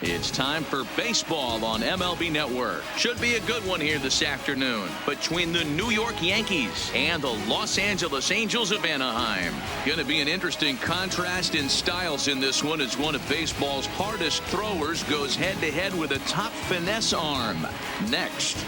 It's time for baseball on MLB Network. Should be a good one here this afternoon between the New York Yankees and the Los Angeles Angels of Anaheim. Going to be an interesting contrast in styles in this one as one of baseball's hardest throwers goes head-to-head with a top finesse arm. Next.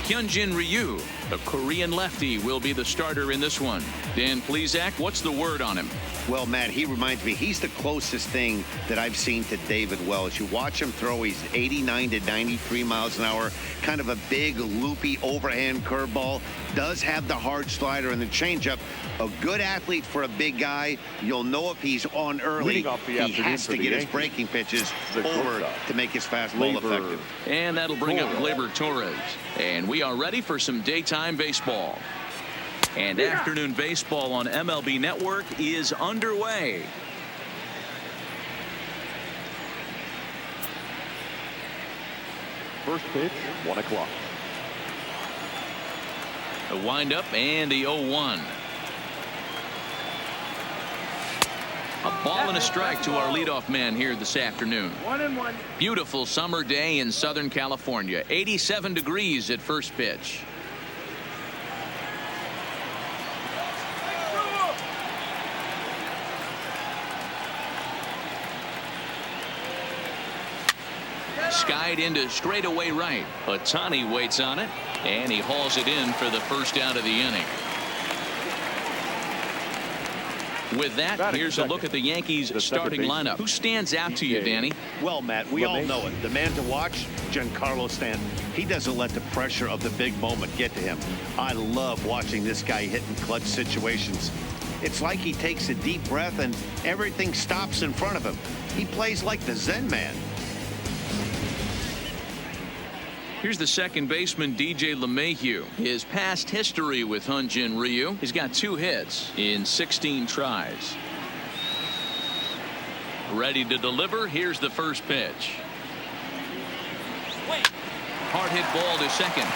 Hyunjin Ryu, a Korean lefty, will be the starter in this one. Dan Plesac, what's the word on him? Well, Matt, he reminds me, he's the closest thing that I've seen to David Wells. You watch him throw, he's 89 to 93 miles an hour, kind of a big, loopy, overhand curveball. Does have the hard slider and the changeup. A good athlete for a big guy. You'll know if he's on early. He has to get his breaking pitches over to make his fastball effective. And that'll bring up Gleyber Torres. And we are ready for some daytime baseball. And afternoon baseball on MLB Network is underway. First pitch, 1 o'clock. The windup and the 0-1. A ball and a strike to our leadoff man here this afternoon. 1-1. Beautiful summer day in Southern California. 87 degrees at first pitch. Skied into straightaway right. Ohtani waits on it, and he hauls it in for the first out of the inning. With that, here's a look at the Yankees' starting lineup. Who stands out to you, Danny? Well, Matt, we all know it. The man to watch, Giancarlo Stanton. He doesn't let the pressure of the big moment get to him. I love watching this guy hit in clutch situations. It's like he takes a deep breath and everything stops in front of him. He plays like the Zen man. Here's the second baseman, DJ LeMahieu. His past history with Hyunjin Ryu. He's got 2 hits in 16 tries. Ready to deliver. Here's the first pitch. Hard hit ball to second.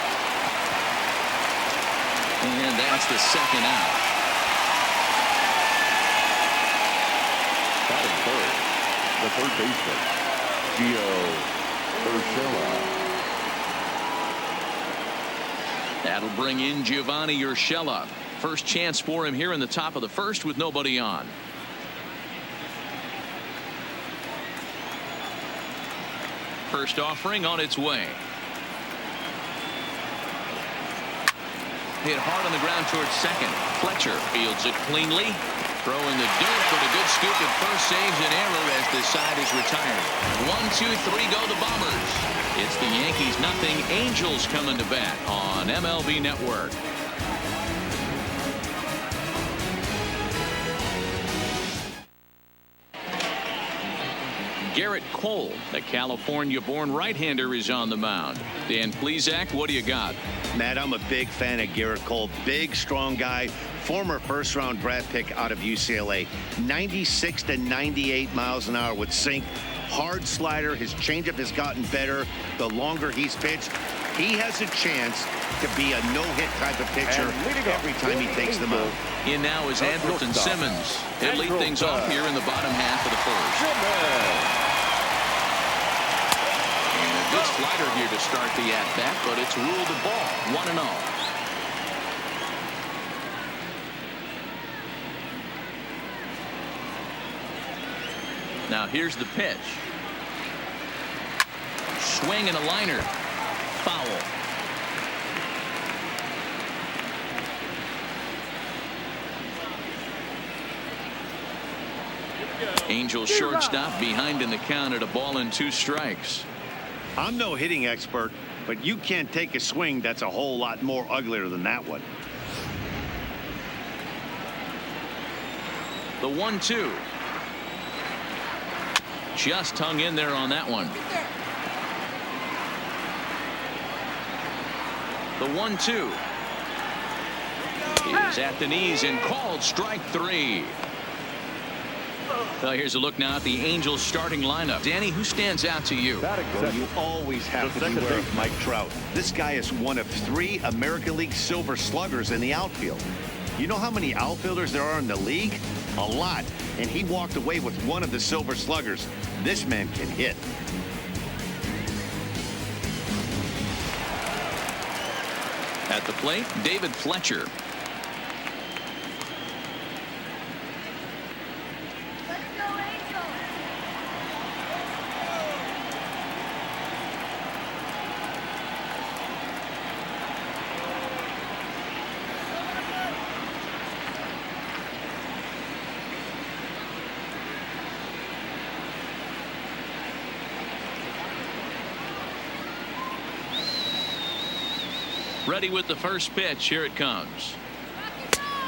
And that's the second out. Batting third, the third baseman, Gio Urshela. That'll bring in Giovanni Urshela. First chance for him here in the top of the first with nobody on. First offering on its way. Hit hard on the ground towards second. Fletcher fields it cleanly. Throwing the dirt, but a good scoop at first saves an error as this side is retired. 1, 2, 3 go the Bombers. It's the Yankees nothing. Angels coming to bat on MLB Network. Gerrit Cole, the California-born right-hander, is on the mound. Dan Plesac, what do you got? Matt, I'm a big fan of Gerrit Cole. Big, strong guy. Former first-round draft pick out of UCLA. 96 to 98 miles an hour with sink. Hard slider. His changeup has gotten better the longer he's pitched. He has a chance to be a no-hit type of pitcher every time he takes the mound. In now is Andrelton Simmons. He'll lead things off here in the bottom half of the first. And a good slider here to start the at-bat, but it's ruled a ball. 1-0. Now here's the pitch. Swing and a liner. Foul. Angels shortstop behind in the count at 1-2 strikes. I'm no hitting expert, but you can't take a swing that's a whole lot more uglier than that one. The 1-2. Just hung in there on that one. The 1-2 is at the knees and called strike 3. Well, here's a look now at the Angels starting lineup. Danny, who stands out to you? Well, you always have to beware of Mike Trout. This guy is one of 3 American League Silver Sluggers in the outfield. You know how many outfielders there are in the league? a lot, and he walked away with one of the Silver Sluggers. This man can hit. At the plate, David Fletcher. Ready with the first pitch. Here it comes.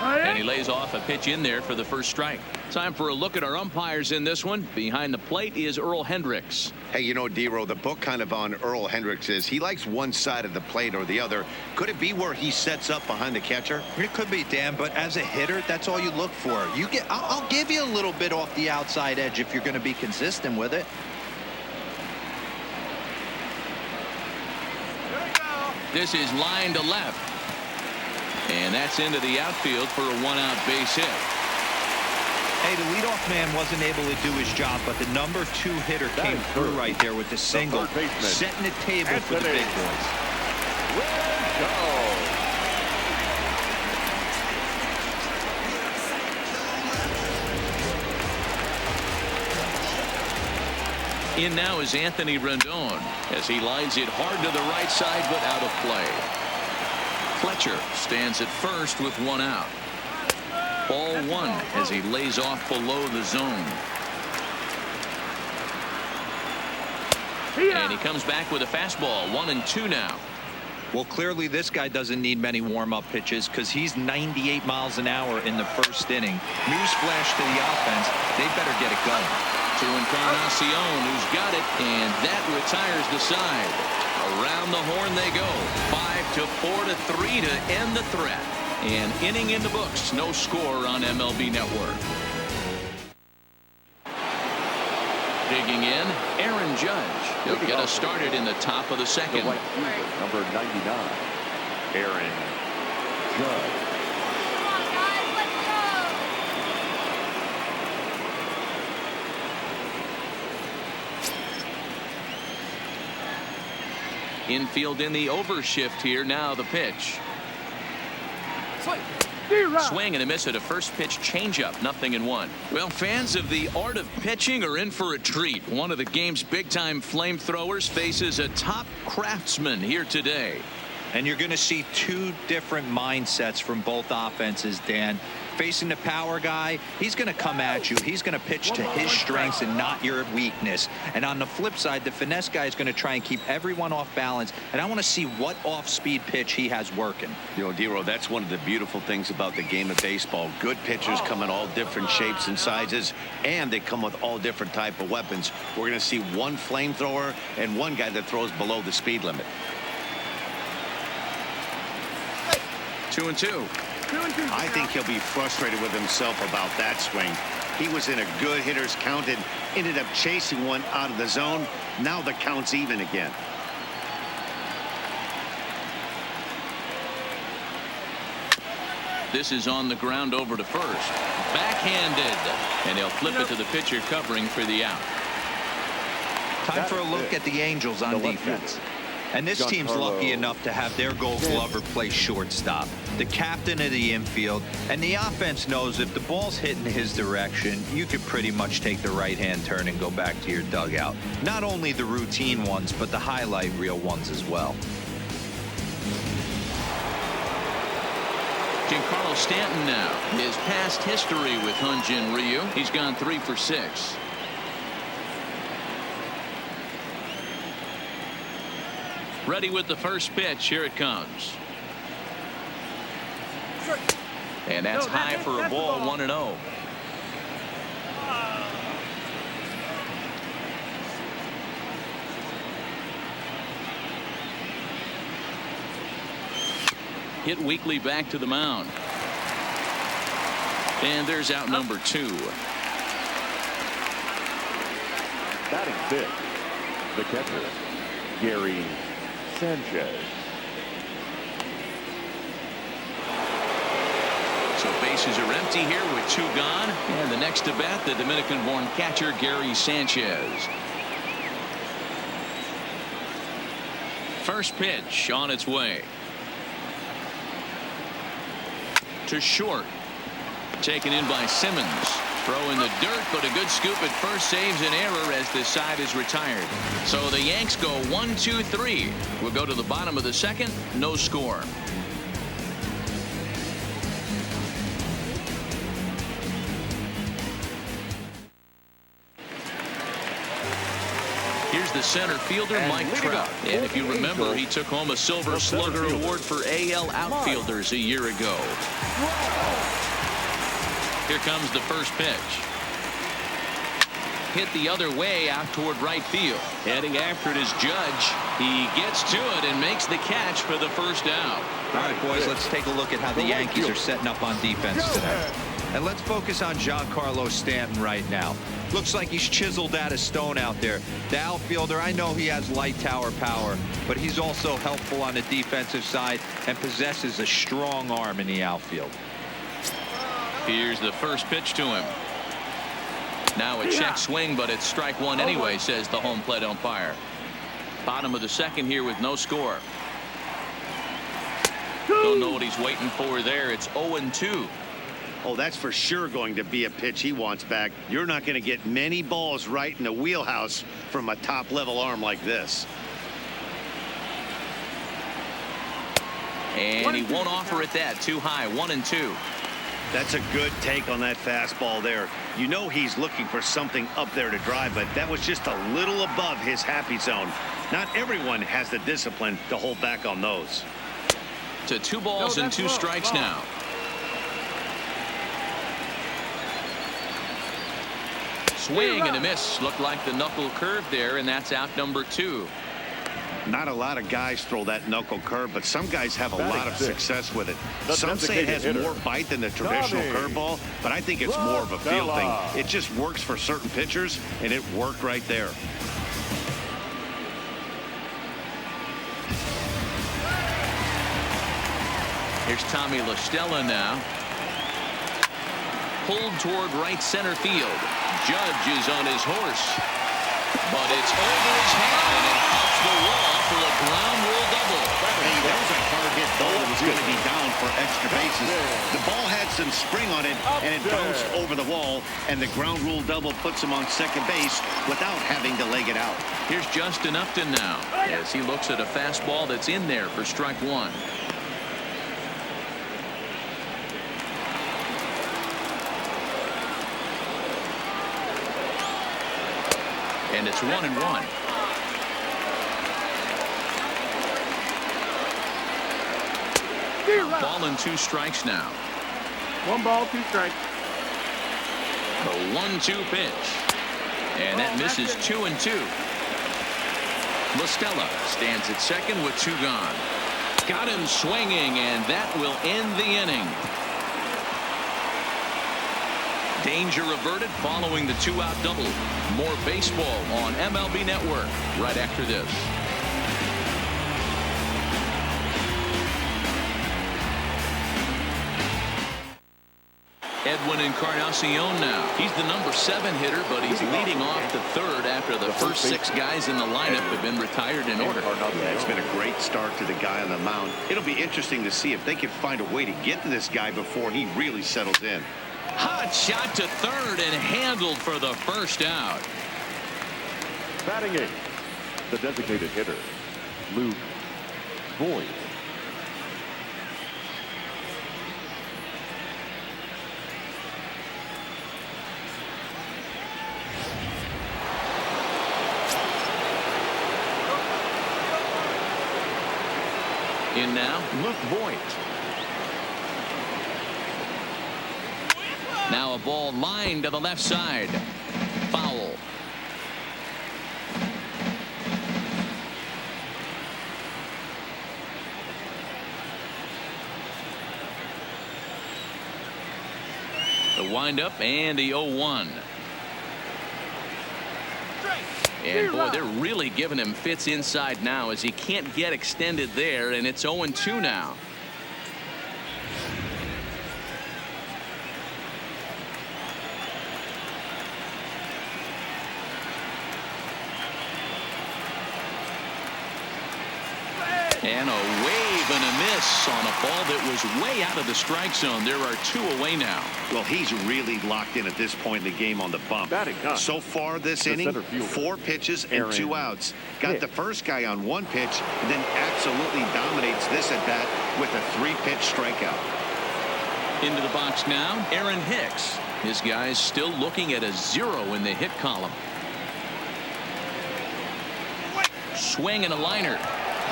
And he lays off a pitch in there for the first strike. Time for a look at our umpires in this one. Behind the plate is Earl Hendricks. Hey, you know, D-Row, the book kind of on Earl Hendricks is he likes one side of the plate or the other. Could it be where he sets up behind the catcher? It could be, Dan, but as a hitter, that's all you look for. I'll give you a little bit off the outside edge if you're going to be consistent with it. This is line to left. And that's into the outfield for a one-out base hit. Hey, the leadoff man wasn't able to do his job, but the number 2 hitter came through right there with the single, setting the table for the big boys. Let's go. In now is Anthony Rendon as he lines it hard to the right side, but out of play. Fletcher stands at first with one out. Ball 1 as he lays off below the zone. And he comes back with a fastball. 1-2 now. Well, clearly this guy doesn't need many warm-up pitches because he's 98 miles an hour in the first inning. Newsflash to the offense. They better get it going. To Encarnacion, who's got it, and that retires the side. Around the horn they go. 5-4-3 to end the threat. An inning in the books. No score on MLB Network. Digging in, Aaron Judge. He'll get us started in the top of the second. Right fielder, number 99, Aaron Judge. Infield in the overshift here. Now the pitch. Swing and a miss at a first pitch changeup. 0-1. Well, fans of the art of pitching are in for a treat. One of the game's big-time flamethrowers faces a top craftsman here today. And you're going to see 2 different mindsets from both offenses, Dan. Facing the power guy, he's going to come at you. He's going to pitch to his strengths and not your weakness. And on the flip side, the finesse guy is going to try and keep everyone off balance. And I want to see what off-speed pitch he has working. You know, D-Row, that's one of the beautiful things about the game of baseball. Good pitchers come in all different shapes and sizes, and they come with all different type of weapons. We're going to see one flamethrower and one guy that throws below the speed limit. 2-2. I think he'll be frustrated with himself about that swing. He was in a good hitter's count and ended up chasing one out of the zone. Now the count's even again. This is on the ground over to first. Backhanded. And he'll flip it to the pitcher covering for the out. Time for a look at the Angels on defense. And this team's lucky enough to have their Gold Glover play shortstop, the captain of the infield, and the offense knows if the ball's hitting his direction, you could pretty much take the right-hand turn and go back to your dugout. Not only the routine ones, but the highlight reel ones as well. Giancarlo Stanton now. His past history with Hyun-Jin Ryu. He's gone 3 for 6. Ready with the first pitch. Here it comes. And that's high for a ball. 1-0. Hit weakly back to the mound. And there's out number 2. Batting 5th, the catcher, Gary Sanchez. So bases are empty here with 2 gone. And the next to bat, the Dominican-born catcher, Gary Sanchez. First pitch on its way. To short. Taken in by Simmons. Throw in the dirt, but a good scoop at first saves an error as this side is retired. So the Yanks go 1-2-3. We'll go to the bottom of the second. No score. Here's the center fielder, Mike Trout. And if you remember, he took home a Silver Slugger Award for AL outfielders a year ago. Here comes the first pitch. Hit the other way out toward right field. Heading after it is Judge. He gets to it and makes the catch for the first out. All right, boys, let's take a look at how the Yankees are setting up on defense today. And let's focus on Giancarlo Stanton right now. Looks like he's chiseled out of stone out there. The outfielder, I know he has light tower power, but he's also helpful on the defensive side and possesses a strong arm in the outfield. Here's the first pitch to him. Now a check swing, but it's strike one anyway, says the home plate umpire. Bottom of the second here with no score. Don't know what he's waiting for there. It's 0-2. Oh, that's for sure going to be a pitch he wants back. You're not going to get many balls right in the wheelhouse from a top-level arm like this. And he won't offer it that. Too high. 1-2. That's a good take on that fastball there. You know he's looking for something up there to drive, but that was just a little above his happy zone. Not everyone has the discipline to hold back on those. To 2 balls and 2 strikes now. Swing and a miss. Looked like the knuckle curve there, and that's out number 2. Not a lot of guys throw that knuckle curve, but some guys have a lot of success with it. Some say it has more bite than the traditional curveball, but I think it's more of a feel thing. It just works for certain pitchers, and it worked right there. Here's Tommy La Stella now. Pulled toward right center field. Judge is on his horse, but it's over his head and it pops the wall for a ground rule double. Hey, that was a hard hit ball that was going to be down for extra bases. The ball had some spring on it and it bounced over the wall, and the ground rule double puts him on second base without having to leg it out. Here's Justin Upton now as he looks at a fastball that's in there for strike 1. And it's 1-1. Ball and 2 strikes now. 1 ball, 2 strikes. The 1-2 pitch. And that misses 2-2. La Stella stands at second with 2 gone. Got him swinging, and that will end the inning. Danger averted following the 2-out double. More baseball on MLB Network right after this. Edwin Encarnacion now. He's the number 7 hitter, but he's leading off the 3rd after the first 6 guys in the lineup have been retired in order. Yeah, it's been a great start to the guy on the mound. It'll be interesting to see if they can find a way to get to this guy before he really settles in. Hot shot to 3rd and handled for the first out. Batting 8th, the designated hitter, Luke Voigt. In now, Luke Voigt. Now a ball lined to the left side. Foul. The windup and the 0-1. And boy, they're really giving him fits inside now as he can't get extended there, and it's 0-2 now. And a wave and a miss on a ball that was way out of the strike zone. There are 2 away now. Well, he's really locked in at this point in the game on the bump. So far this inning, 4 pitches and 2 outs. Got the first guy on 1 pitch, and then absolutely dominates this at bat with a 3-pitch strikeout. Into the box now, Aaron Hicks. His guy's still looking at a 0 in the hit column. Swing and a liner,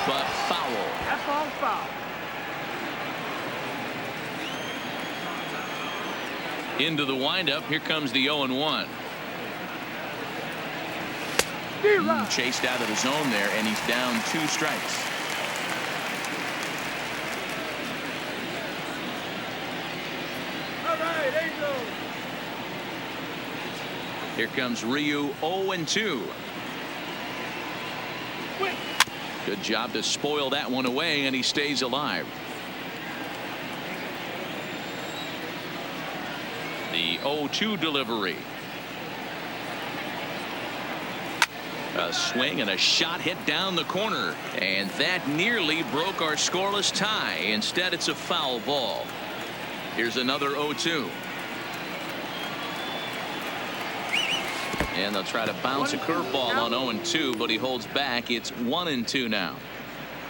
but foul. That's all foul. Into the windup. Here comes the 0-1. Chased out of the zone there, and he's down 2 strikes. All right, Angel. Here comes Ryu, 0-2. Good job to spoil that one away, and he stays alive. The 0-2 delivery. A swing and a shot hit down the corner, and that nearly broke our scoreless tie. Instead, it's a foul ball. Here's another 0-2. And they'll try to bounce a curveball on 0-2, but he holds back. It's 1-2 now.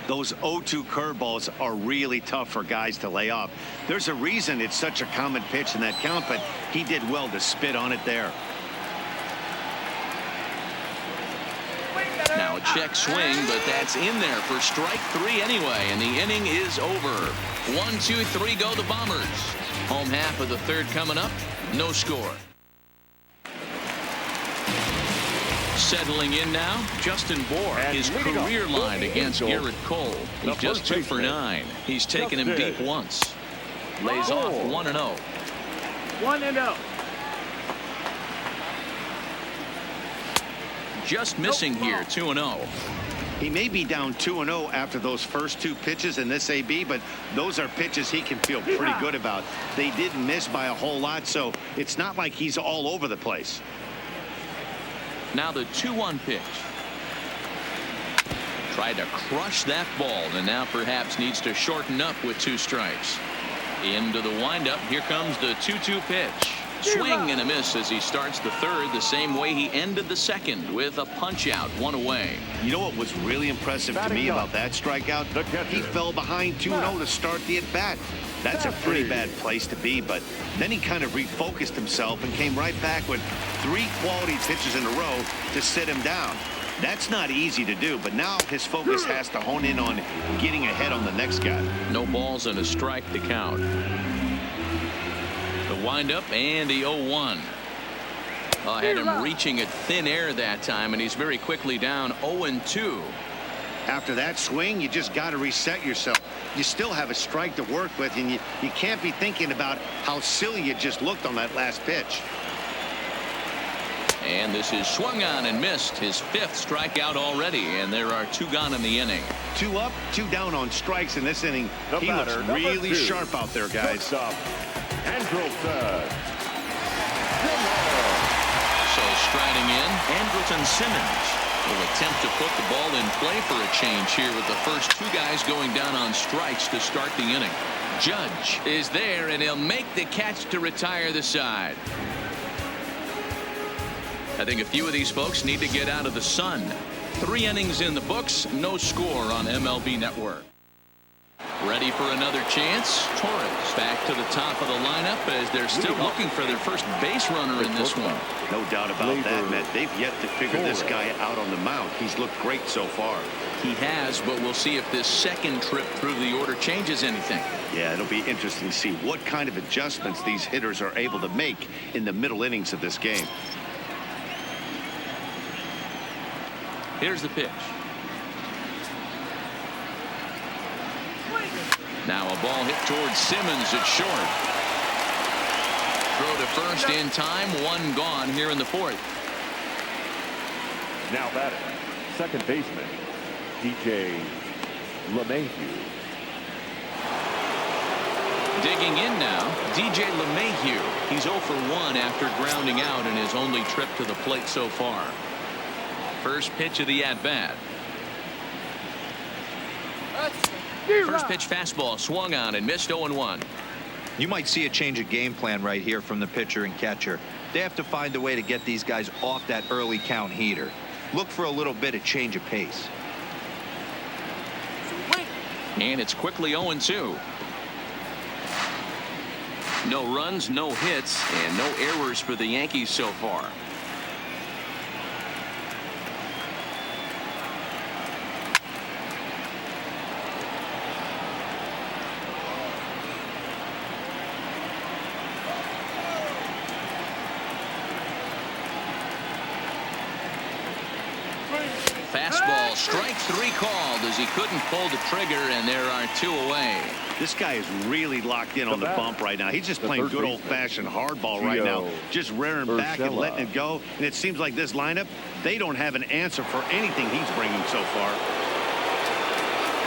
Those 0-2 curveballs are really tough for guys to lay off. There's a reason it's such a common pitch in that count, but he did well to spit on it there. Now a check swing, but that's in there for strike 3 anyway, and the inning is over. 1, 2, 3 go the Bombers. Home half of the 3rd coming up. No score. Settling in now, Justin Bohr, his career line against Gerrit Cole. He's just 2 for 9. He's taken him deep once. Lays off 1-0. 1-0. Just missing here, 2-0. He may be down 2-0 after those first 2 pitches in this AB, but those are pitches he can feel pretty good about. They didn't miss by a whole lot, so it's not like he's all over the place. Now the 2-1 pitch. Tried to crush that ball, and now perhaps needs to shorten up with 2 strikes. Into the windup. Here comes the 2-2 pitch. Swing and a miss as he starts the 3rd the same way he ended the 2nd, with a punch out, 1 away. You know what was really impressive to me about that strikeout? He fell behind 2-0 to start the at bat. That's a pretty bad place to be, but then he kind of refocused himself and came right back with 3 quality pitches in a row to sit him down. That's not easy to do, but now his focus has to hone in on getting ahead on the next guy. No balls and a strike to count. The windup and the 0-1. Had him reaching at thin air that time, and he's very quickly down 0-2. After that swing, you just got to reset yourself. You still have a strike to work with, and you can't be thinking about how silly you just looked on that last pitch. And this is swung on and missed. His 5th strikeout already, and there are 2 gone in the inning. 2 up, 2 down on strikes in this inning. He looks really sharp out there, guys. So striding in, Andrelton Simmons will attempt to put the ball in play for a change here with the first 2 guys going down on strikes to start the inning. Judge is there, and he'll make the catch to retire the side. I think a few of these folks need to get out of the sun. 3 innings in the books, no score on MLB Network. Ready for another chance. Torres back to the top of the lineup as they're still looking for their first base runner in this one. No doubt about that, Matt. They've yet to figure this guy out on the mound. He's looked great so far. He has, but we'll see if this 2nd trip through the order changes anything. Yeah, it'll be interesting to see what kind of adjustments these hitters are able to make in the middle innings of this game. Here's the pitch. Now a ball hit towards Simmons at short. Throw to first in time. 1 gone here in the 4th. now batting, second baseman, DJ LeMahieu. Digging in now, DJ LeMahieu. He's 0 for 1 after grounding out in his only trip to the plate so far. First pitch of the at-bat. First pitch fastball swung on and missed 0-1. You might see a change of game plan right here from the pitcher and catcher. They have to find a way to get these guys off that early count heater. Look for a little bit of change of pace. And it's quickly 0-2. No runs, no hits, and no errors for the Yankees so far. Fastball, strike 3 called as he couldn't pull the trigger, and there are 2 away. This guy is really locked in on the bump right now. He's just playing good old-fashioned hardball right now, just rearing back and letting it go. And it seems like this lineup, they don't have an answer for anything he's bringing so far.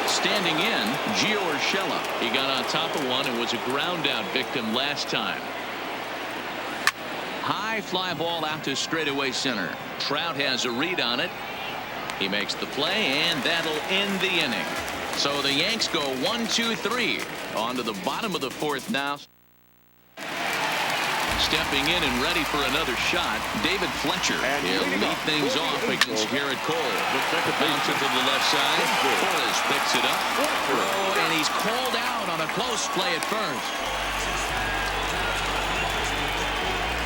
Standing in, Urshela. He got on top of one and was a ground-out victim last time. High fly ball out to straightaway center. Trout has a read on it. He makes the play, and that'll end the inning. So the Yanks go 1-2-3 on to the bottom of the 4th now. Stepping in and ready for another shot, David Fletcher. He'll lead things off against Gerrit Cole. Bounce it to the left side. Torres picks it up. Oh, and he's called out on a close play at first.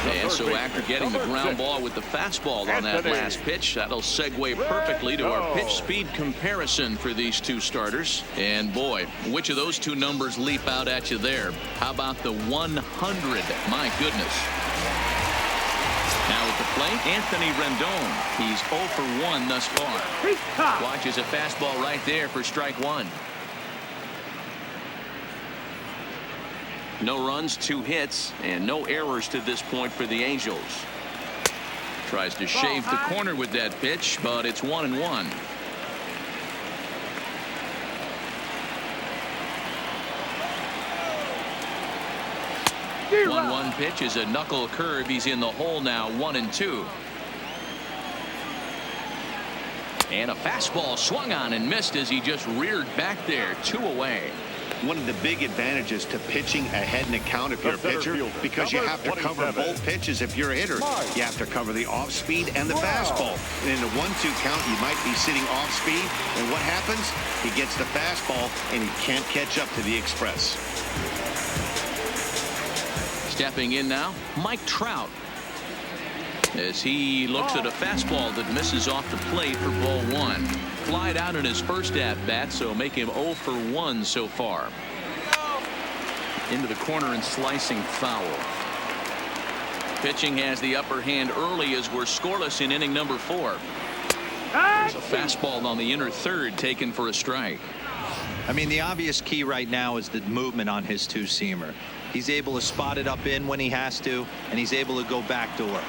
And so after getting the ground ball with the fastball on that last pitch, that'll segue perfectly to our pitch speed comparison for these two starters. And boy, which of those two numbers leap out at you there? How about the 100? My goodness. Now at the plate, Anthony Rendon. He's 0 for 1 thus far. Watches a fastball right there for strike 1. No runs, 2 hits, and no errors to this point for the Angels. Tries to shave the corner with that pitch, but it's 1-1. 1-1 pitch is a knuckle curve. He's in the hole now, 1-2. And a fastball swung on and missed as he just reared back there, 2 away. One of the big advantages to pitching ahead in the count if you're a pitcher, because you have to cover both pitches if you're a hitter. You have to cover the off speed and the fastball. And in the 1-2 count, you might be sitting off speed. And what happens? He gets the fastball and he can't catch up to the express. Stepping in now, Mike Trout. As he looks at a fastball that misses off the plate for ball 1. Flied out in his first at-bat, so make him 0 for 1 so far. Into the corner and slicing foul. Pitching has the upper hand early as we're scoreless in inning number 4. There's a fastball on the inner third taken for a strike. I mean, the obvious key right now is the movement on his two-seamer. He's able to spot it up in when he has to, and he's able to go backdoor.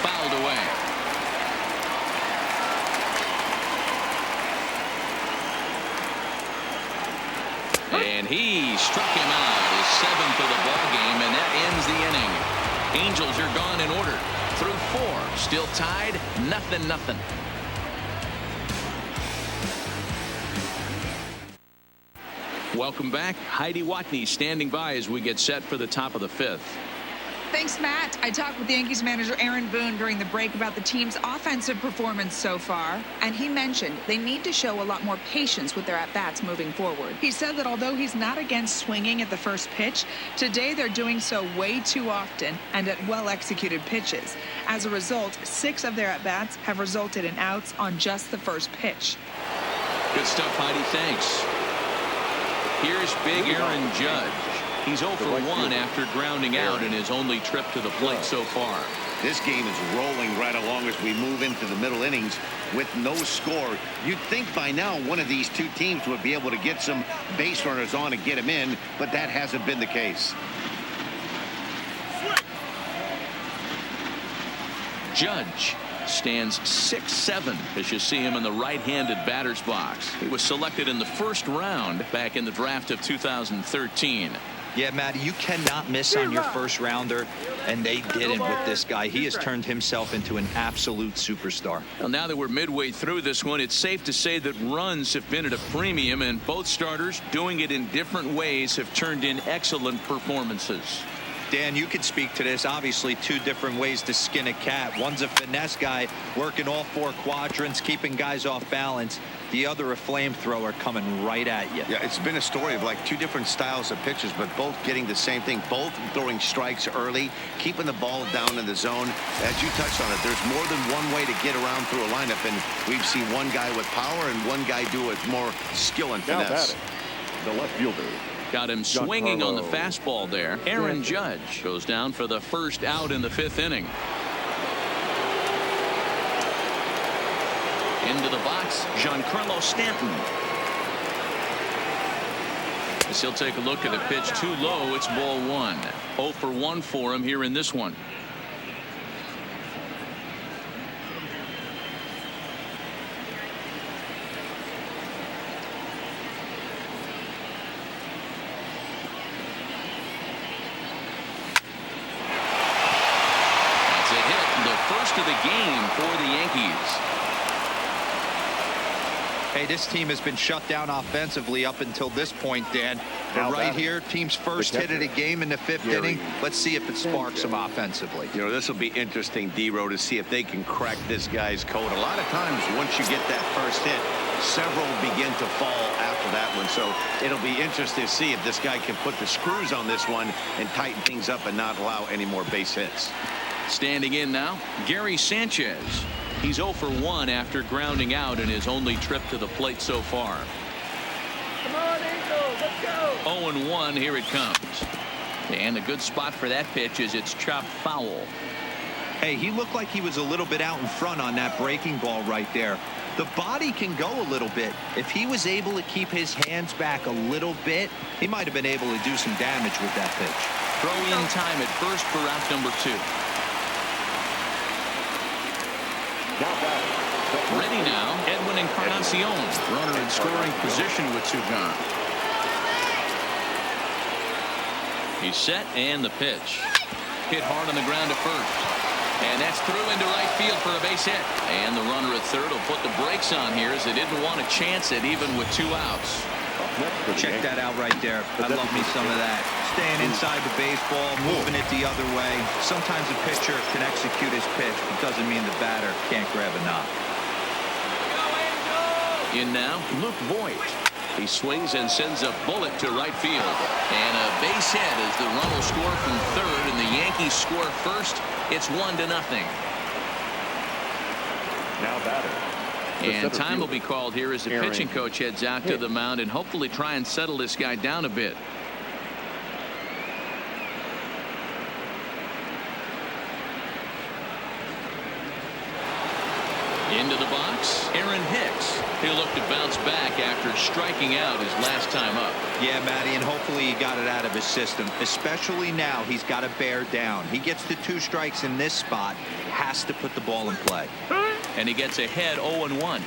Fouled away. And he struck him out, his 7th of the ball game, and that ends the inning. Angels are gone in order through 4, still tied 0-0. Welcome back. Heidi Watney standing by as we get set for the top of the 5th. Thanks, Matt. I talked with Yankees manager Aaron Boone during the break about the team's offensive performance so far, and he mentioned they need to show a lot more patience with their at-bats moving forward. He said that although he's not against swinging at the first pitch, today they're doing so way too often and at well-executed pitches. As a result, 6 of their at-bats have resulted in outs on just the first pitch. Good stuff, Heidi. Thanks. Here's big Aaron Judge. He's 0 for 1 after grounding out in his only trip to the plate so far. This game is rolling right along as we move into the middle innings with no score. You'd think by now one of these two teams would be able to get some base runners on and get them in, but that hasn't been the case. Judge stands 6'7" as you see him in the right-handed batter's box. He was selected in the 1st round back in the draft of 2013. Yeah, Matty, you cannot miss on your first rounder, and they didn't with this guy. He has turned himself into an absolute superstar. Well, now that we're midway through this one, it's safe to say that runs have been at a premium, and both starters, doing it in different ways, have turned in excellent performances. Dan, you could speak to this. Obviously, two different ways to skin a cat. One's a finesse guy working all four quadrants, keeping guys off balance. The other, a flamethrower coming right at you. Yeah, it's been a story of like two different styles of pitches, but both getting the same thing. Both throwing strikes early, keeping the ball down in the zone. As you touched on it, there's more than one way to get around through a lineup, and we've seen one guy with power and one guy do it more skill and finesse. The left fielder. Got him swinging on the fastball there. Aaron Judge goes down for the first out in the 5th inning. Into the box, Giancarlo Stanton. As he'll take a look at a pitch too low, it's ball 1. 0 for 1 for him here in this one. That's a hit, the first of the game for the Yankees. Hey, this team has been shut down offensively up until this point, Dan. But right here, team's first hit of the game in the 5th inning. Let's see if it sparks them offensively. You know, this will be interesting, D-Row, to see if they can crack this guy's code. A lot of times, once you get that first hit, several begin to fall after that one. So it'll be interesting to see if this guy can put the screws on this one and tighten things up and not allow any more base hits. Standing in now, Gary Sanchez. He's 0 for 1 after grounding out in his only trip to the plate so far. Come on, Angels, let's go. 0-1, here it comes. And a good spot for that pitch is it's chopped foul. Hey, he looked like he was a little bit out in front on that breaking ball right there. The body can go a little bit. If he was able to keep his hands back a little bit, he might have been able to do some damage with that pitch. Throw in time at first for out number 2. Ready now, Edwin Encarnacion. Runner in scoring position with 2 gone. He's set, and the pitch. Hit hard on the ground to first. And that's through into right field for a base hit. And the runner at third will put the brakes on here as they didn't want to chance it even with 2 outs. Check that out right there. I love me some of that. Staying inside the baseball, moving it the other way. Sometimes a pitcher can execute his pitch, but doesn't mean the batter can't grab a knob. In now, Luke Voigt. He swings and sends a bullet to right field. And a base hit as the run will score from third, and the Yankees score first. It's 1-0. Now batter. And time will be called here as the pitching coach heads out to the mound and hopefully try and settle this guy down a bit. Into the box, Aaron Hicks. He'll look to bounce back after striking out his last time up. Yeah, Matty, and hopefully he got it out of his system. Especially now, he's got to bear down. He gets to 2 strikes in this spot, has to put the ball in play. And he gets ahead 0-1.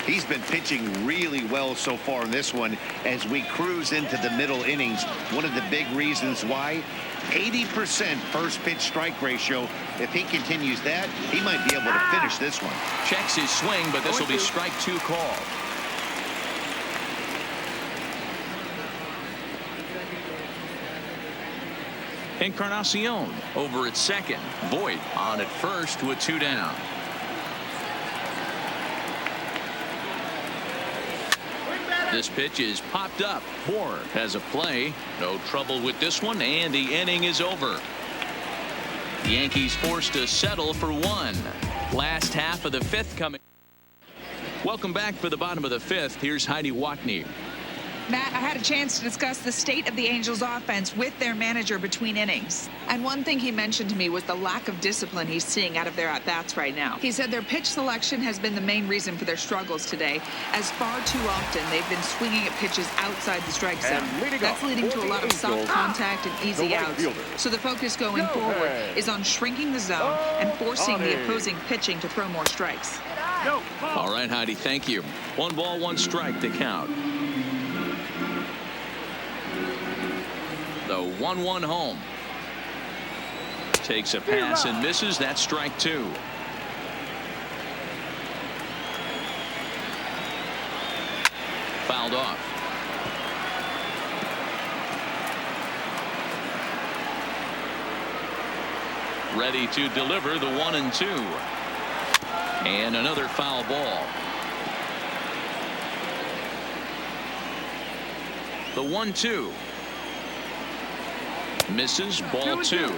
He's been pitching really well so far in this one as we cruise into the middle innings. One of the big reasons why, 80% first pitch strike ratio. If he continues that, he might be able to finish this one. Checks his swing, but this will be strike 2 called. Encarnacion over at second. Voigt on at first with 2 down. This pitch is popped up. Ford has a play. No trouble with this one, and the inning is over. The Yankees forced to settle for 1. Last half of the 5th coming. Welcome back for the bottom of the 5th. Here's Heidi Watney. Matt, I had a chance to discuss the state of the Angels offense with their manager between innings. And one thing he mentioned to me was the lack of discipline he's seeing out of their at-bats right now. He said their pitch selection has been the main reason for their struggles today, as far too often they've been swinging at pitches outside the strike zone. That's leading to a lot of soft contact and easy outs. So the focus going forward is on shrinking the zone and forcing the opposing pitching to throw more strikes. All right, Heidi, thank you. 1 ball, 1 strike to count. The 1-1 home. Takes a pass and misses. That's strike 2. Fouled off. Ready to deliver the 1-2. And another foul ball. The 1-2. Misses. Ball 2.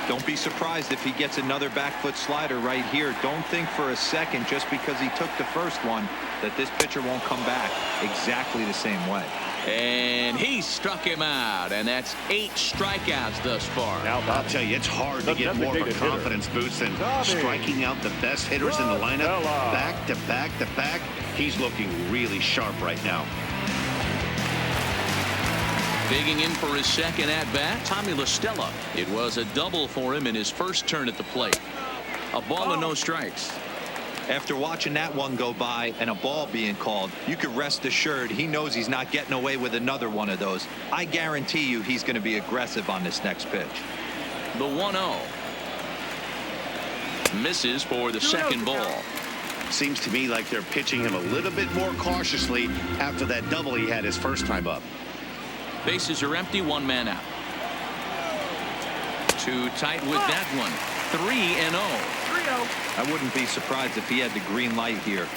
Don't be surprised if he gets another back foot slider right here. Don't think for a second, just because he took the first one, that this pitcher won't come back exactly the same way. And he struck him out, and that's 8 strikeouts thus far. Now, I'll tell you, it's hard to get more of a confidence boost than striking out the best hitters in the lineup back to back to back. He's looking really sharp right now. Digging in for his second at-bat, Tommy La Stella. It was a double for him in his first turn at the plate. A ball and no strikes. After watching that one go by and a ball being called, you could rest assured he knows he's not getting away with another one of those. I guarantee you he's going to be aggressive on this next pitch. The 1-0. Misses for the second ball. Seems to me like they're pitching him a little bit more cautiously after that double he had his first time up. Bases are empty, 1 man out. Too tight with that one. 3-0. I wouldn't be surprised if he had the green light here.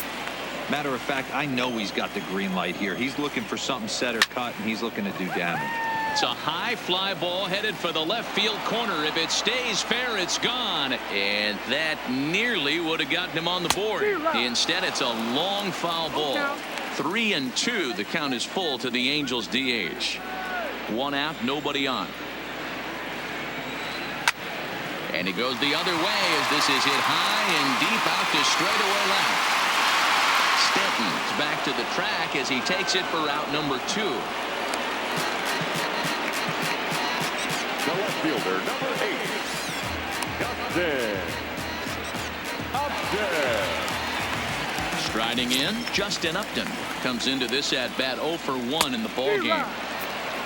Matter of fact, I know he's got the green light here. He's looking for something set or cut, and he's looking to do damage. It's a high fly ball headed for the left field corner. If it stays fair, it's gone. And that nearly would have gotten him on the board. Instead, it's a long foul ball. 3-2. The count is full to the Angels DH. 1 out, nobody on. And he goes the other way as this is hit high and deep out to straightaway left. Stanton's back to the track as he takes it for out number 2. The left fielder, number 8. Upton. Striding in, Justin Upton comes into this at bat 0 for 1 in the ball game.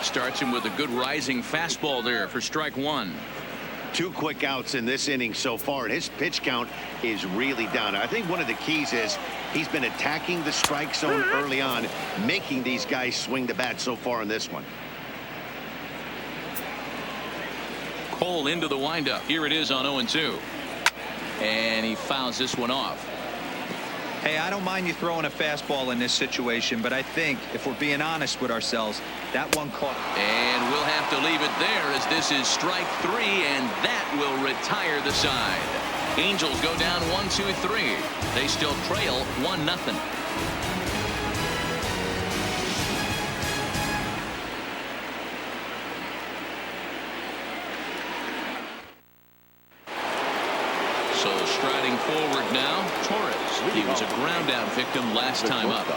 Starts him with a good rising fastball there for strike 1. 2 quick outs in this inning so far, and his pitch count is really down. I think one of the keys is he's been attacking the strike zone early on, making these guys swing the bat so far in this one. Cole into the windup. Here it is on 0-2. And he fouls this one off. Hey, I don't mind you throwing a fastball in this situation, but I think if we're being honest with ourselves, that one caught. And we'll have to leave it there as this is strike 3, and that will retire the side. Angels go down 1-2-3. They still trail 1-0. So striding forward now, Torres. He was a ground out victim last time up.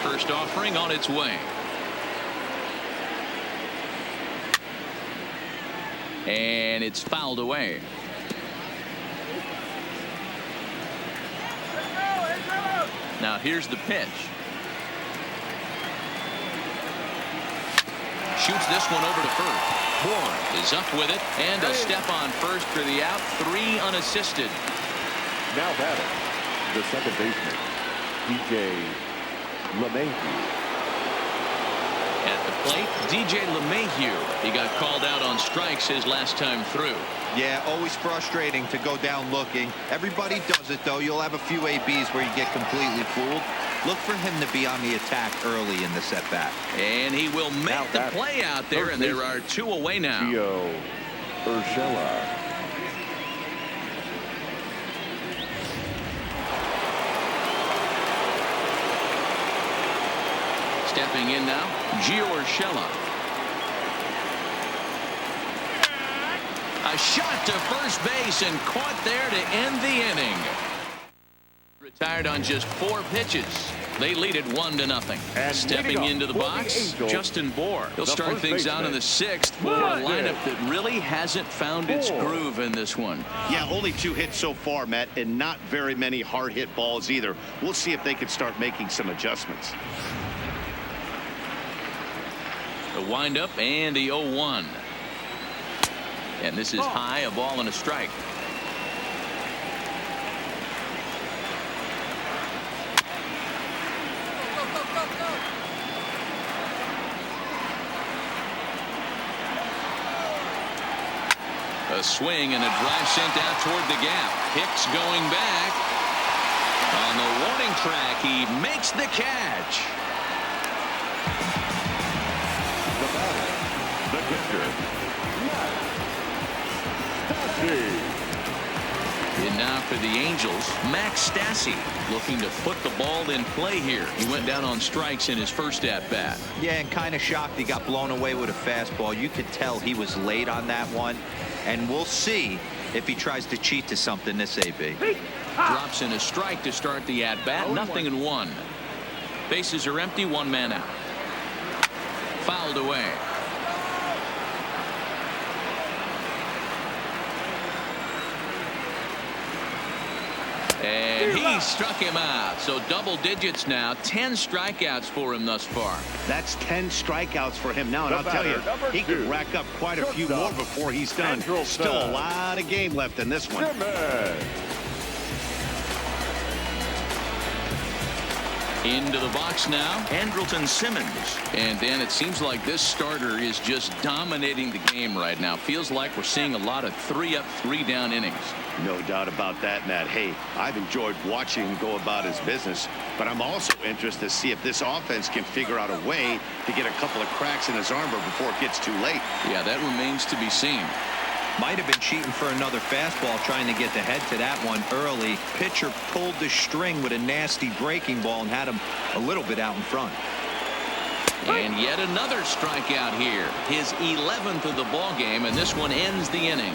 First offering on its way. And it's fouled away. Now here's the pitch. Shoots this one over to first. Bourne is up with it, and a step on first for the out. 3 unassisted. Now batting, the second baseman, DJ LeMahieu. At the plate, DJ LeMahieu. He got called out on strikes his last time through. Yeah, always frustrating to go down looking. Everybody does it, though. You'll have a few ABs where you get completely fooled. Look for him to be on the attack early in the set-bat. And he will make the play out there, and there are 2 away now. Gio Urshela. Stepping in now, Gio Urshela. A shot to first base and caught there to end the inning. Retired on just 4 pitches. They lead it 1-0. Stepping into the box, Justin Bour. He'll start things out in the 6th for a lineup that really hasn't found its groove in this one. Yeah, only 2 hits so far, Matt, and not very many hard hit balls either. We'll see if they can start making some adjustments. The windup and the 0-1. And this is high, a ball and a strike. A swing and a drive sent out toward the gap. Hicks going back. On the warning track, he makes the catch. The batter, the pitcher, And now for the Angels, Max Stassi looking to put the ball in play here. He went down on strikes in his first at-bat. Yeah, and kind of shocked he got blown away with a fastball. You could tell he was late on that one. And we'll see if he tries to cheat to something this AB. Drops in a strike to start the at-bat. 0-1. Bases are empty, one man out. Fouled away. And he struck him out. So double digits now. 10 strikeouts for him thus far. That's 10 strikeouts for him now. And I'll tell you, he could rack up quite a few more before he's done. Still a lot of game left in this one. Into the box now, Andrelton Simmons. And Dan, it seems like this starter is just dominating the game right now. Feels like we're seeing a lot of 3-up, 3-down innings. No doubt about that, Matt. Hey, I've enjoyed watching him go about his business, but I'm also interested to see if this offense can figure out a way to get a couple of cracks in his armor before it gets too late. Yeah, that remains to be seen. Might have been cheating for another fastball, trying to get the head to that one early. Pitcher pulled the string with a nasty breaking ball and had him a little bit out in front. And yet another strikeout here. His 11th of the ball game, and this one ends the inning.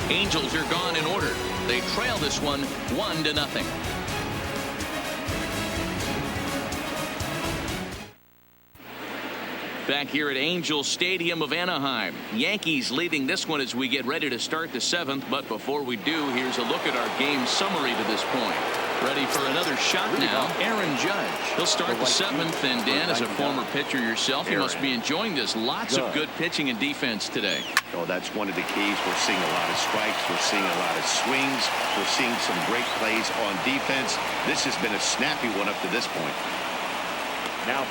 Angels are gone in order. They trail this one 1-0. Back here at Angel Stadium of Anaheim. Yankees leading this one as we get ready to start the 7th. But before we do, here's a look at our game summary to this point. Ready for another shot now, Aaron Judge. He'll start the 7th, and Dan, as a former pitcher yourself, you must be enjoying this. Lots of good pitching and defense today. Oh, that's one of the keys. We're seeing a lot of strikes. We're seeing a lot of swings. We're seeing some great plays on defense. This has been a snappy one up to this point.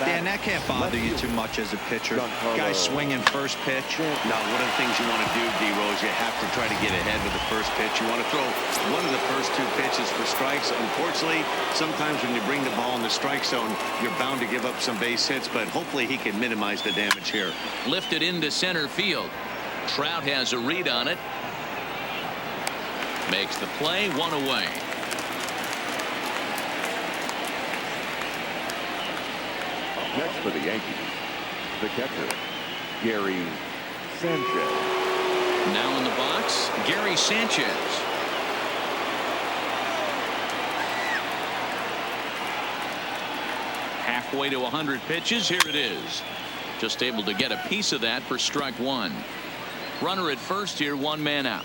Dan, that can't bother you too much as a pitcher. Guy swinging first pitch. Now, one of the things you want to do, D-Rose, you have to try to get ahead with the first pitch. You want to throw one of the first 2 pitches for strikes. Unfortunately, sometimes when you bring the ball in the strike zone, you're bound to give up some base hits, but hopefully he can minimize the damage here. Lifted into center field. Trout has a read on it. Makes the play, 1 away. Next for the Yankees, the catcher, Gary Sanchez. Now in the box, Gary Sanchez. Halfway to 100 pitches. Here it is. Just able to get a piece of that for strike 1. Runner at first here, 1 man out.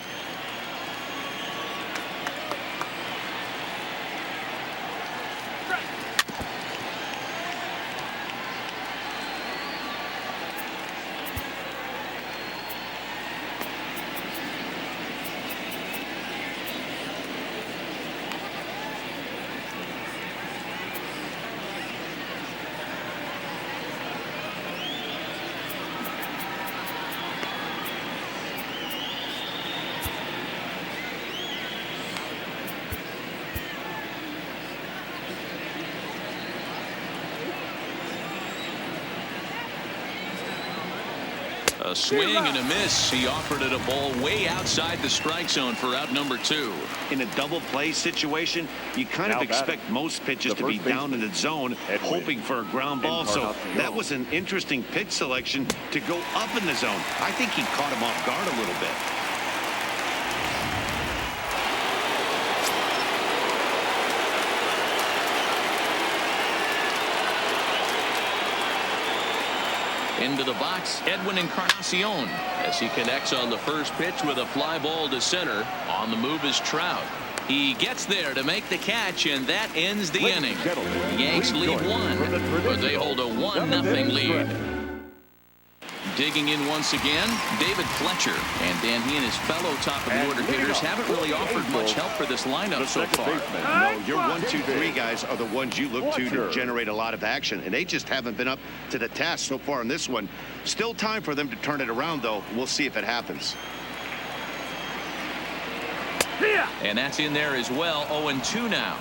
A swing and a miss. He offered it a ball way outside the strike zone for out number 2. In a double play situation, you kind of expect most pitches to be down in the zone, hoping for a ground ball. So that was an interesting pitch selection to go up in the zone. I think he caught him off guard a little bit. Into the box, Edwin Encarnacion, as he connects on the first pitch with a fly ball to center. On the move is Trout. He gets there to make the catch, and that ends the inning. The Yanks lead 1, but they hold a 1-0 lead. Digging in once again, David Fletcher. And Dan, he and his fellow top-of-the-order hitters haven't really offered much help for this lineup so far. No, your 1, 2, 3 guys are the ones you look to generate a lot of action, and they just haven't been up to the task so far in this one. Still time for them to turn it around, though. We'll see if it happens. And that's in there as well. 0-2 now.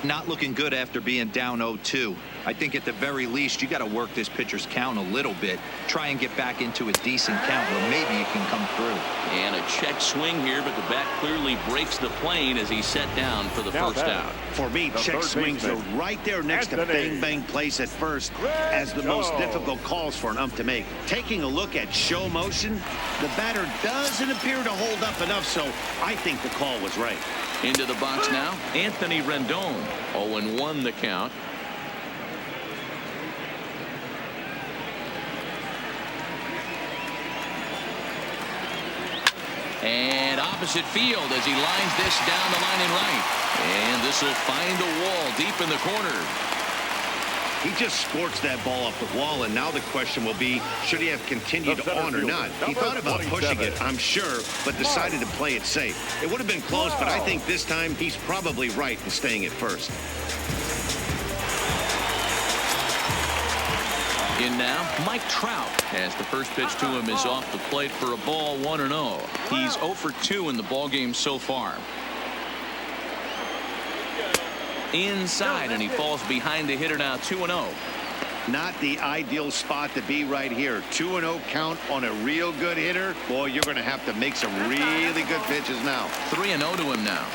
Not looking good after being down 0-2. I think at the very least, you got to work this pitcher's count a little bit. Try and get back into a decent count where maybe you can come through. And a check swing here, but the bat clearly breaks the plane as he's set down for the first out. For me, check swings are right there next to bang bang plays at first as the most difficult calls for an ump to make. Taking a look at show motion, the batter doesn't appear to hold up enough, so I think the call was right. Into the box now, Anthony Rendon. 0-1 the count. And opposite field as he lines this down the line in right. And this will find a wall deep in the corner. He just scorched that ball off the wall, and now the question will be, should he have continued on or not? He thought about pushing it, I'm sure, but decided to play it safe. It would have been close, but I think this time he's probably right in staying at first. In now, Mike Trout, as the first pitch to him is off the plate for a ball, 1-0. He's 0 for 2 in the ballgame so far. Inside, and he falls behind the hitter now, 2-0. Not the ideal spot to be right here. 2-0 count on a real good hitter. Boy, you're going to have to make some really good pitches now. 3-0 to him now.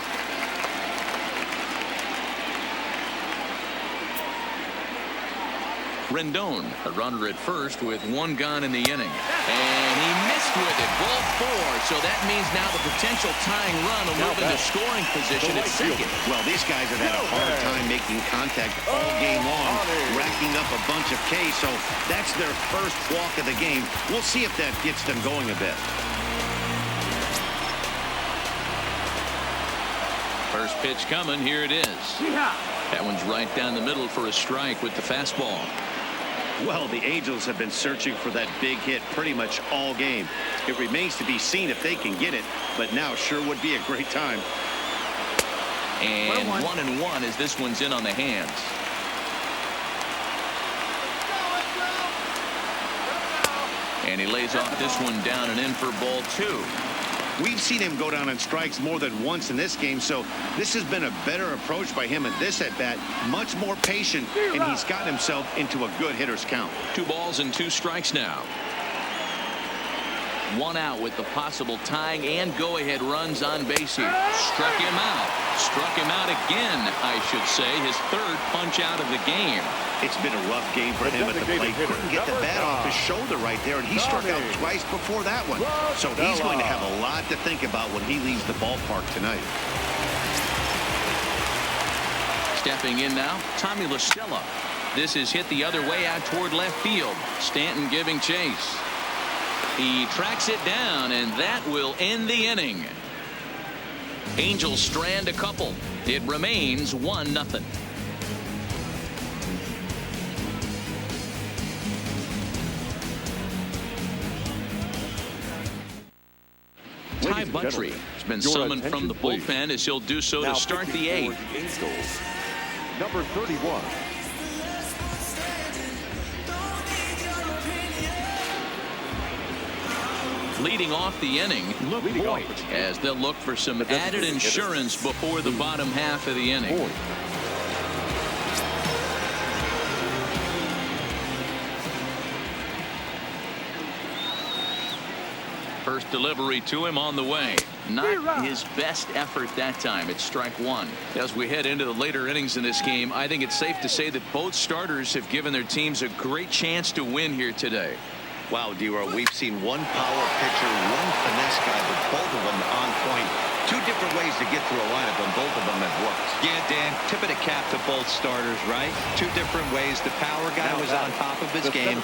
Rendon, a runner at first with 1 gone in the inning. And he missed with it. Ball 4. So that means now the potential tying run will move into scoring position at second. Well, these guys have had a hard time making contact all game long, racking up a bunch of Ks. So that's their first walk of the game. We'll see if that gets them going a bit. First pitch coming. Here it is. That one's right down the middle for a strike with the fastball. Well, the Angels have been searching for that big hit pretty much all game. It remains to be seen if they can get it, but now sure would be a great time. And 1-1 as this one's in on the hands. And he lays off this one down and in for ball 2. We've seen him go down on strikes more than once in this game, so this has been a better approach by him at this at-bat. Much more patient, and he's gotten himself into a good hitter's count. 2 balls and 2 strikes now. 1 out with the possible tying and go-ahead runs on base here. Struck him out. Struck him out again, I should say. His 3rd punch out of the game. It's been a rough game for him at the plate. Couldn't get the bat off his shoulder right there, and he struck out twice before that one. So he's going to have a lot to think about when he leaves the ballpark tonight. Stepping in now, Tommy La Stella. This is hit the other way out toward left field. Stanton giving chase. He tracks it down, and that will end the inning. Angels strand a couple. It remains 1-0. Ty Buttrey has been summoned from the bullpen as he'll do so to start the 8th. Number 31. Leading off the inning, Luke Voigt, as they'll look for some added insurance before the bottom half of the inning. First delivery to him on the way. Not his best effort that time. It's strike 1. As we head into the later innings in this game, I think it's safe to say that both starters have given their teams a great chance to win here today. Wow, D-Row, we've seen one power pitcher, one finesse guy, but both of them on point. 2 different ways to get through a lineup, and both of them have worked. Yeah, Dan, tip of the cap to both starters, right? 2 different ways. The power guy was on top of his game,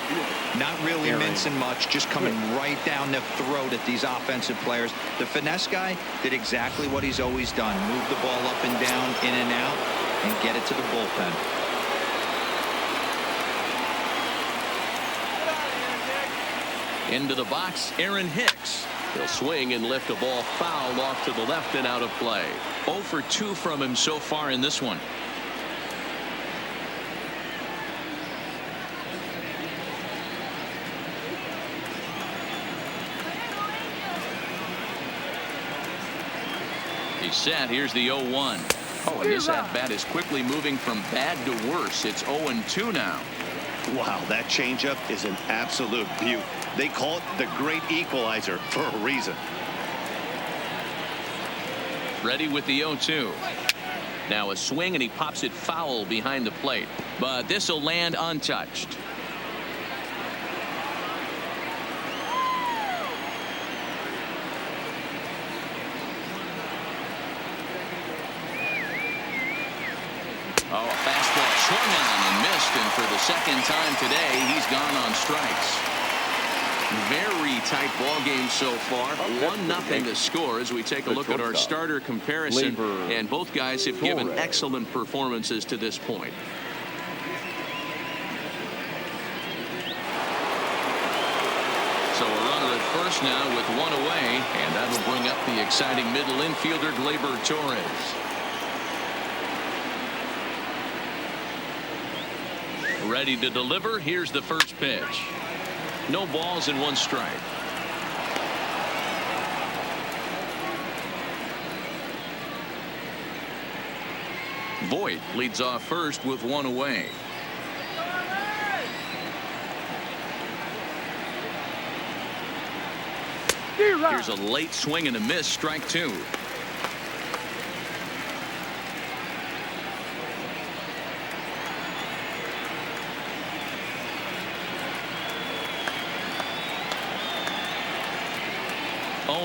not really mincing much, just coming right down the throat at these offensive players. The finesse guy did exactly what he's always done. Move the ball up and down, in and out, and get it to the bullpen. Into the box, Aaron Hicks. He'll swing and lift a ball foul off to the left and out of play. 0 for 2 from him so far in this one. He's set. Here's the 0-1. Oh, and this at-bat is quickly moving from bad to worse. It's 0-2 now. Wow, that changeup is an absolute beaut. They call it the great equalizer for a reason. Ready with the 0-2. Now a swing, and he pops it foul behind the plate. But this will land untouched. Oh, a fastball swung on and missed, and for the second time today, he's gone on strikes. Very tight ball game so far. 1-0 to score as we take a look at our starter comparison, and both guys have given excellent performances to this point. So a runner at first now with 1 away, and that'll bring up the exciting middle infielder Gleyber Torres. Ready to deliver. Here's the first pitch. No balls and 1 strike. Voit leads off first with 1 away. Here's a late swing and a miss. Strike 2.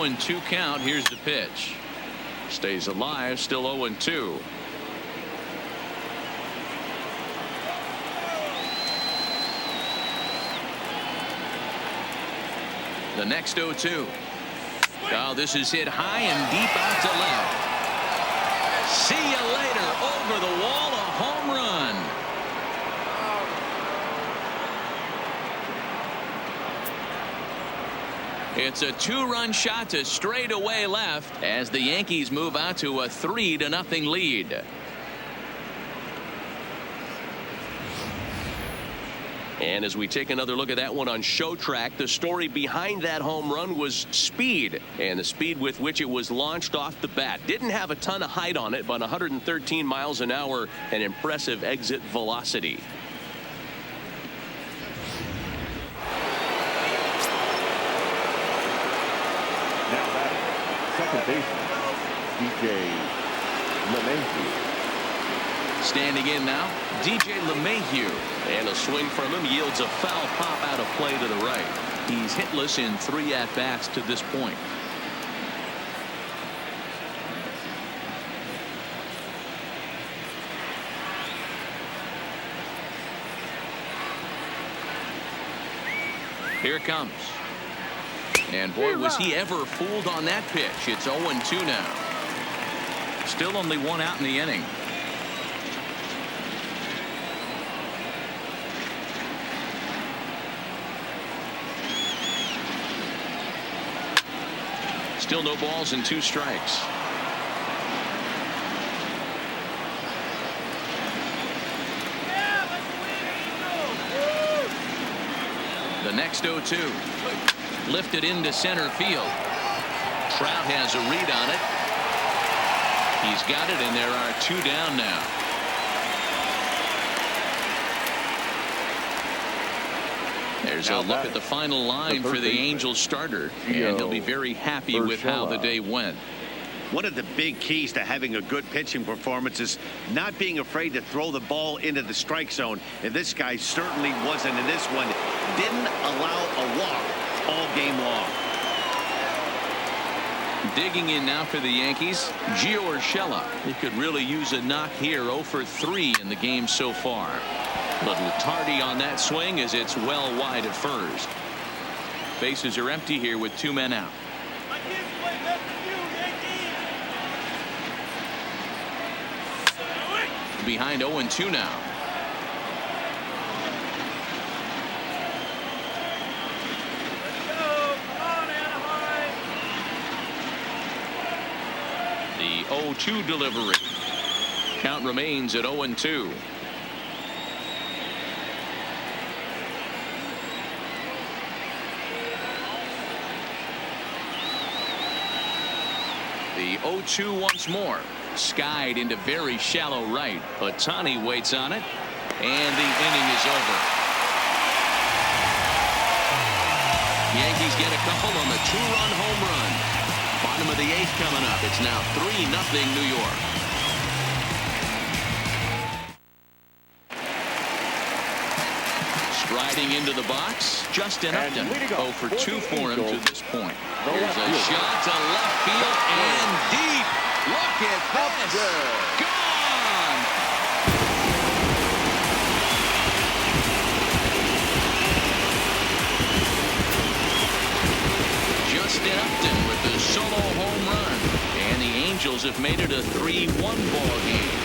And 2 count. Here's the pitch. Stays alive. Still 0-2. The next 0-2. Oh, this is hit high and deep out to left. See you later. Over the wall. A home run. It's a 2-run shot to straightaway left as the Yankees move out to a 3-0 lead. And as we take another look at that one on Show Track, the story behind that home run was speed, and the speed with which it was launched off the bat. Didn't have a ton of height on it, but 113 miles an hour, an impressive exit velocity. Second baseman, DJ LeMahieu. Standing in now, DJ LeMahieu. And a swing from him yields a foul pop out of play to the right. He's hitless in 3 at-bats to this point. Here it comes. And boy, was he ever fooled on that pitch. It's 0-2 now. Still only 1 out in the inning. Still no balls and 2 strikes. The next 0-2. Lifted into center field. Trout has a read on it. He's got it, and there are 2 down now. There's a look at the final line for the Angels starter, and he'll be very happy with how the day went. One of the big keys to having a good pitching performance is not being afraid to throw the ball into the strike zone. And this guy certainly wasn't in this one. Didn't allow a walk all game long. Digging in now for the Yankees, Gio Urshela. He could really use a knock here. 0 for 3 in the game so far. A little tardy on that swing as it's well wide at first. Bases are empty here with 2 men out. Behind 0-2 now. The 0-2 delivery. Count remains at 0-2. The 0-2 once more. Skied into very shallow right. Ohtani waits on it. And the inning is over. Yankees get a couple on the 2-run home run. Bottom of the 8th coming up. It's now 3-0 New York. Striding into the box, Justin Upton. 0 for 2 for him to this point. Here's a shot to left field and deep. Look at this. Gone. Justin Upton with the solo home run. And the Angels have made it a 3-1 ball game.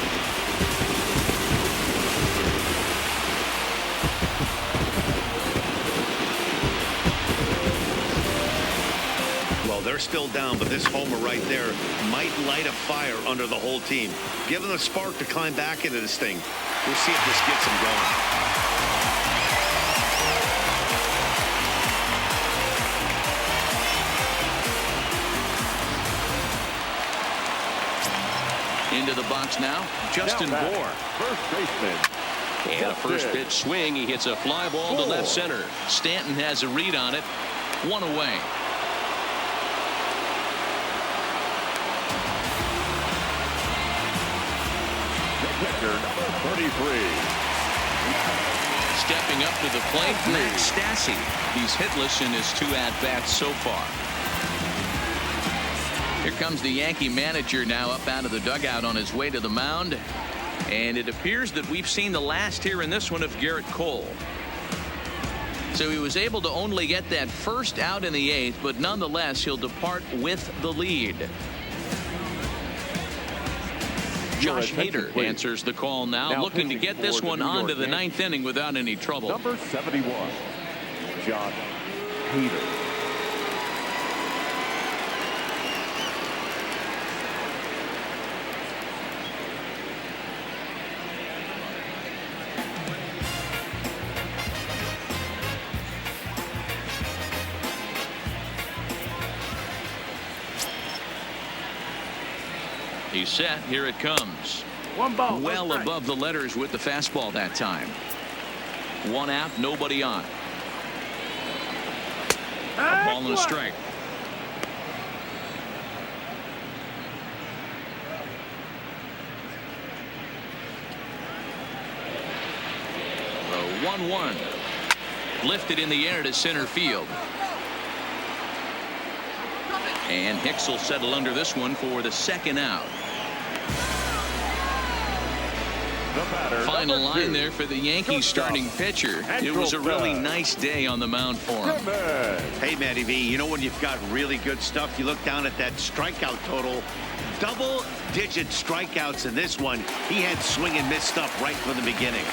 They're still down, but this homer right there might light a fire under the whole team. Give them a spark to climb back into this thing. We'll see if this gets them going. Into the box now, Justin Bohr. First baseman. And a first pitch swing. He hits a fly ball to left center. Stanton has a read on it. 1 away. Pitcher number 33. Stepping up to the plate, Max Stassi. He's hitless in his 2 at-bats so far. Here comes the Yankee manager now up out of the dugout on his way to the mound. And it appears that we've seen the last here in this one of Gerrit Cole. So he was able to only get that first out in the 8th, but nonetheless he'll depart with the lead. Josh Hader answers the call now looking to get this one onto the 9th inning without any trouble. Number 71, Josh Hader. He's set. Here it comes. 1 ball. Well above the letters with the fastball that time. 1 out, nobody on. A ball and a strike. The 1-1. Lifted in the air to center field. And Hicks will settle under this one for the 2nd out. Final line there for the Yankees starting pitcher. It was a really nice day on the mound for him. Hey, Matty V, you know when you've got really good stuff, you look down at that strikeout total. Double-digit strikeouts in this one. He had swing and miss stuff right from the beginning.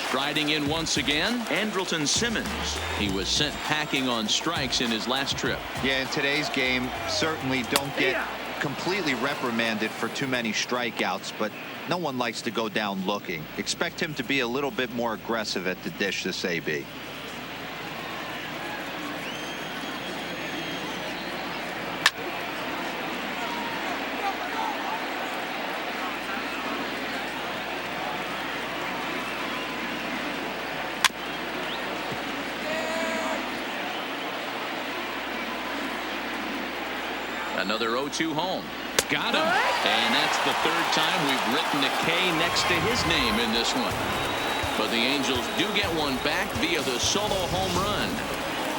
Striding in once again, Andrelton Simmons. He was sent packing on strikes in his last trip. Yeah, in today's game, certainly don't get completely reprimanded for too many strikeouts, but no one likes to go down looking. Expect him to be a little bit more aggressive at the dish this AB. Another 0-2 home. Got him. And that's the 3rd time we've written a K next to his name in this one. But the Angels do get one back via the solo home run.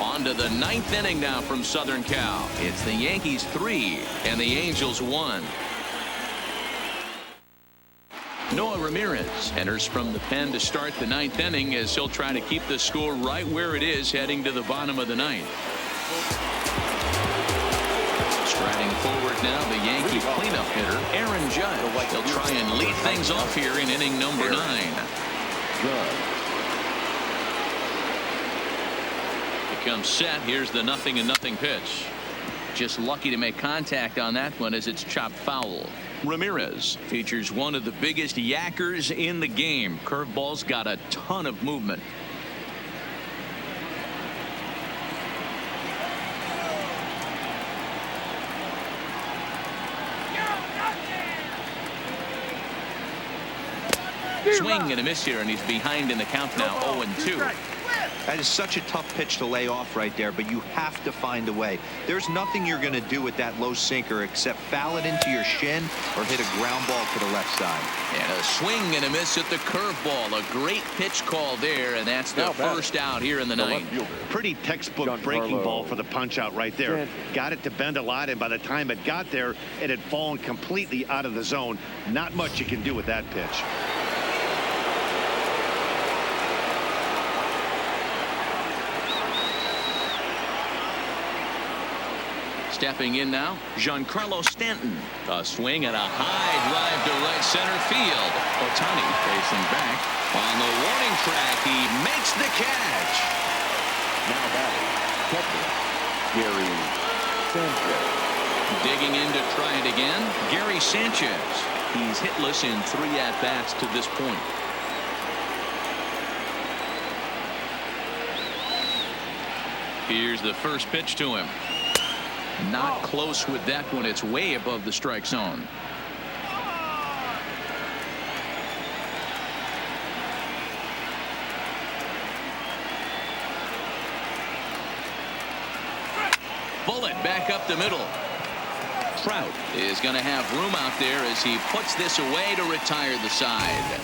On to the 9th inning now from Southern Cal. It's the Yankees 3 and the Angels 1. Noah Ramirez enters from the pen to start the 9th inning as he'll try to keep the score right where it is heading to the bottom of the 9th. Striding forward now, the Yankee cleanup hitter, Aaron Judge. They'll try and lead things off here in inning number 9. He comes set. Here's the 0-0 pitch. Just lucky to make contact on that one as it's chopped foul. Ramirez features one of the biggest yackers in the game. Curveball's got a ton of movement. Swing and a miss here, and he's behind in the count now, 0-2. That is such a tough pitch to lay off right there, but you have to find a way. There's nothing you're going to do with that low sinker except foul it into your shin or hit a ground ball to the left side. And a swing and a miss at the curveball. A great pitch call there, and that's the first out here in the ninth. Pretty textbook breaking ball for the punch out right there. Got it to bend a lot, and by the time it got there, it had fallen completely out of the zone. Not much you can do with that pitch. Stepping in now, Giancarlo Stanton. A swing and a high drive to right center field. Ohtani facing back. On the warning track, he makes the catch. Now batting, catcher, Gary Sanchez. Digging in to try it again, Gary Sanchez. He's hitless in 3 at-bats to this point. Here's the first pitch to him. Not close with that one. It's way above the strike zone. Bullet back up the middle. Trout is going to have room out there as he puts this away to retire the side.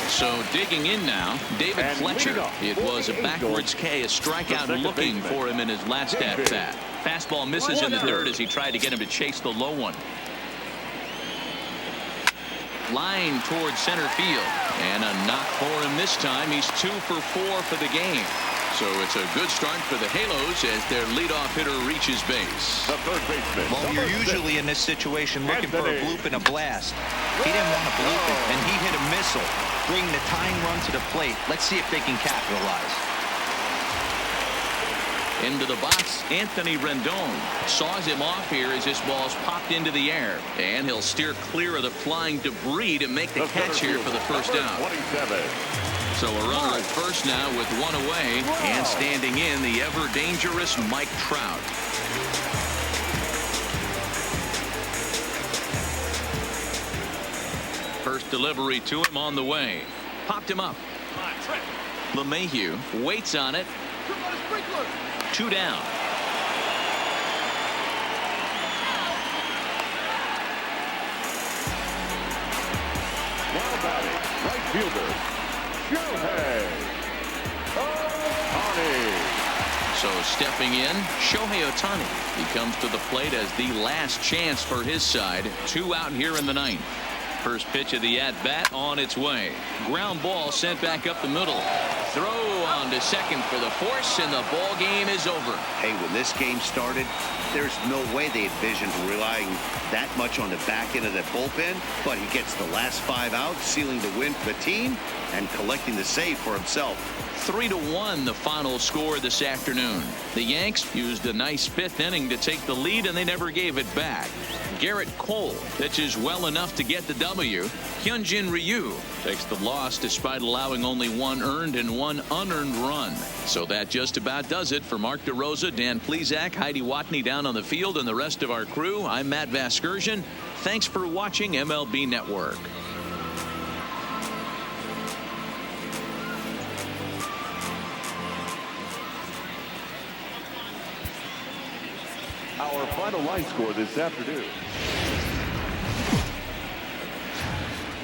So digging in now, David Fletcher. It was a backwards K, a strikeout looking for him in his last at-bat. Fastball misses in the dirt as he tried to get him to chase the low one. Line towards center field. And a knock for him this time. He's 2 for 4 for the game. So it's a good start for the Halos as their leadoff hitter reaches base. The third baseman. Well, you're usually in this situation looking for a bloop and a blast. He didn't want to bloop it, and he hit a missile, bringing the tying run to the plate. Let's see if they can capitalize. Into the box, Anthony Rendon saws him off here as this ball's popped into the air. And he'll steer clear of the flying debris to make the catch here for the first out. 27. So a runner at first now with 1 away, and standing in the ever-dangerous Mike Trout. First delivery to him on the way. Popped him up. LeMahieu waits on it. 2 down. Now batting, right fielder, Shohei Ohtani. So stepping in, Shohei Ohtani. He comes to the plate as the last chance for his side. 2 out here in the ninth. First pitch of the at-bat on its way. Ground ball sent back up the middle. Throw on to second for the force, and the ball game is over. Hey, when this game started, there's no way they envisioned relying that much on the back end of the bullpen, but he gets the last 5 outs, sealing the win for the team and collecting the save for himself. 3-1 the final score this afternoon. The Yanks used a nice 5th inning to take the lead, and they never gave it back. Gerrit Cole pitches well enough to get the W. Hyunjin Ryu takes the loss despite allowing only 1 earned and 1 unearned run. So that just about does it for Mark DeRosa, Dan Plesac, Heidi Watney down on the field, and the rest of our crew. I'm Matt Vasgersian. Thanks for watching MLB Network. Our final line score this afternoon.